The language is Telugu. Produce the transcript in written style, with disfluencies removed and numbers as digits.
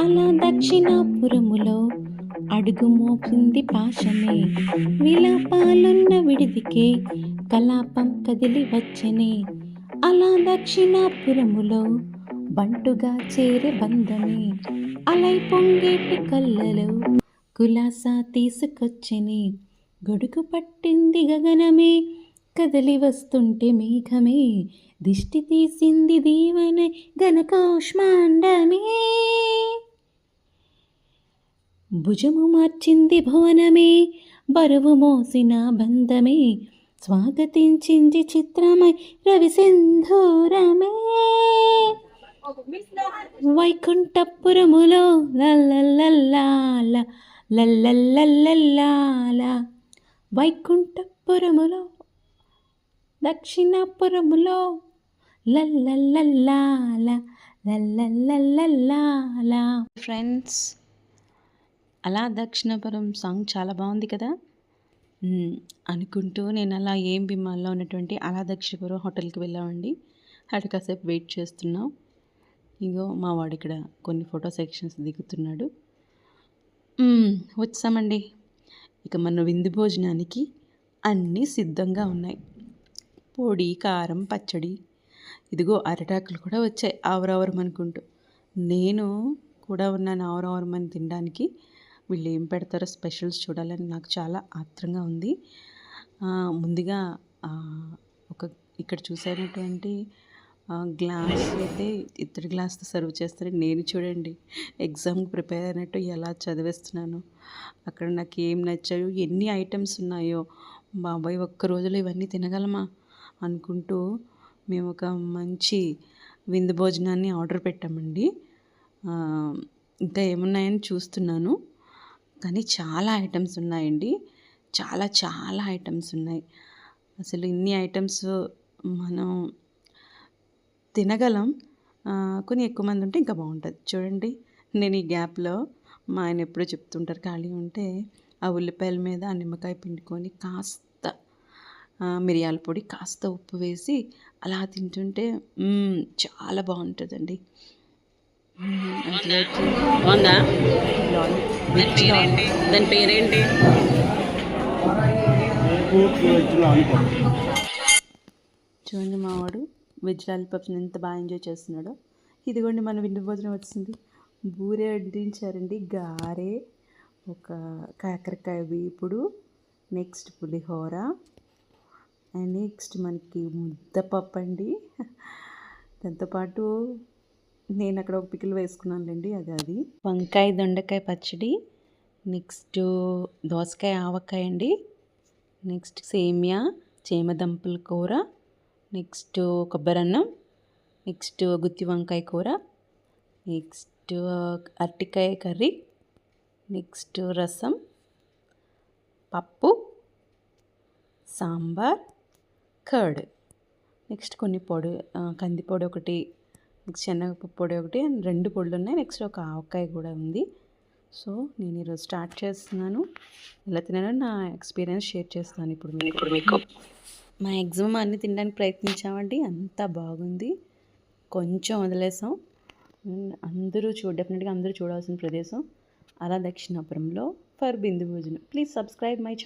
అలా దక్షిణాపురములో అడుగు మోపింది పాశమే, విలాపాలున్న విడిదికే కలాపం కదిలి వచ్చెనే. అలా దక్షిణాపురములో బంటుగా చేరే బంధమే, అలై పొంగేటి కళ్ళలో కులాసా తీసుకొచ్చెనే. గొడుగు పట్టింది గగనమే, కదలి వస్తుంటే మేఘమే, దిష్టి తీసింది దీవెనై ఘనకౌష్మాండమే. భుజము మార్చింది భువనమే, బరువు మోసిన బంధమే, స్వాగతించింది చిత్రమై రవిసింధూరమే. వైకుంఠపురములో లల్లల్లల్లాల లల్లల్లల్లాల, వైకుంఠపురములో దక్షిణాపురములో లల్లల్లల్లాల లల్లల్లల్లాల. ఫ్రెండ్స్, అలా దక్షిణాపురం సాంగ్ చాలా బాగుంది కదా. అనుకుంటూ నేను అలా ఏఎంబీ మాల్లో ఉన్నటువంటి అలా దక్షిణాపురం హోటల్కి వెళ్ళామండి. అక్కడ కాసేపు వెయిట్ చేస్తున్నాం. ఇగో మా వాడు ఇక్కడ కొన్ని ఫోటో సెక్షన్స్ దిగుతున్నాడు. వచ్చామండి. ఇక మన విందు భోజనానికి అన్నీ సిద్ధంగా ఉన్నాయి. పొడి, కారం, పచ్చడి, ఇదిగో అరిటాకులు కూడా వచ్చాయి ఆవరావరం అనుకుంటూ. నేను కూడా ఉన్నాను ఆవరావరమని తినడానికి. వీళ్ళు ఏం పెడతారో స్పెషల్స్ చూడాలని నాకు చాలా ఆత్రంగా ఉంది. ముందుగా ఇక్కడ చూసేటటువంటి గ్లాస్ అయితే ఇత్తడి గ్లాస్తో సర్వ్ చేస్తారు. నేను చూడండి ఎగ్జామ్కి ప్రిపేర్ అయినట్టు ఎలా చదివేస్తున్నాను. అక్కడ నాకు ఏం నచ్చాయో, ఎన్ని ఐటమ్స్ ఉన్నాయో, బాబాయ్ ఒక్క రోజులో ఇవన్నీ తినగలమా అనుకుంటూ మేము ఒక మంచి విందు భోజనాన్ని ఆర్డర్ పెట్టామండి. ఇంకా ఏమున్నాయని చూస్తున్నాను, కానీ చాలా ఐటమ్స్ ఉన్నాయండి. చాలా చాలా ఐటమ్స్ ఉన్నాయి. అసలు ఇన్ని ఐటమ్స్ మనం తినగలం. కొన్ని ఎక్కువ మంది ఉంటే ఇంకా బాగుంటుంది. చూడండి, నేను ఈ గ్యాప్లో మా ఆయన ఎప్పుడూ చెప్తుంటారు, ఖాళీ ఉంటే ఆ ఉల్లిపాయల మీద ఆ నిమ్మకాయ పిండుకొని కాస్త మిరియాల పొడి, కాస్త ఉప్పు వేసి అలా తింటుంటే చాలా బాగుంటుందండి. బాగుందా? దాని పేరేంటి? చూడండి, మావాడు వెజ్ లాలీపాప్స్ ఎంత బాగా ఎంజాయ్ చేస్తున్నాడో. ఇదిగోండి మన విందు భోజనం వచ్చింది. బూరె వడ్డించారండి, గారె, ఒక కాకరకాయ వేపుడు, నెక్స్ట్ పులిహోర, అండ్ నెక్స్ట్ మనకి ముద్దపప్పు అండి. దాంతోపాటు నేను అక్కడ ఒక పికిల్ వేసుకున్నానులేండి, అది వంకాయ దొండకాయ పచ్చడి, నెక్స్ట్ దోసకాయ ఆవకాయ అండి, నెక్స్ట్ సేమియా, చేమదంపుల కూర, నెక్స్ట్ కొబ్బరన్నం, నెక్స్ట్ గుత్తి వంకాయ కూర, నెక్స్ట్ అరటికాయ కర్రీ, నెక్స్ట్ రసం, పప్పు, సాంబార్, కర్డ్, నెక్స్ట్ కొన్ని పొడి, కందిపొడి ఒకటి, నెక్స్ట్ శనగపప్పు పొడి ఒకటి, అండ్ 2 పొడులు ఉన్నాయి. నెక్స్ట్ ఒక ఆవకాయ కూడా ఉంది. సో నేను ఈరోజు స్టార్ట్ చేస్తున్నాను. ఎలా తినానో నా ఎక్స్పీరియన్స్ షేర్ చేస్తాను ఇప్పుడు మీకు. మా ఎగ్జామ్ అన్నీ తినడానికి ప్రయత్నించామండి, అంతా బాగుంది. కొంచెం వదిలేసాం. డెఫినెట్గా అందరూ చూడాల్సిన ప్రదేశం అలా దక్షిణాపురంలో ఫర్ బిందు భోజనం. Please subscribe my channel.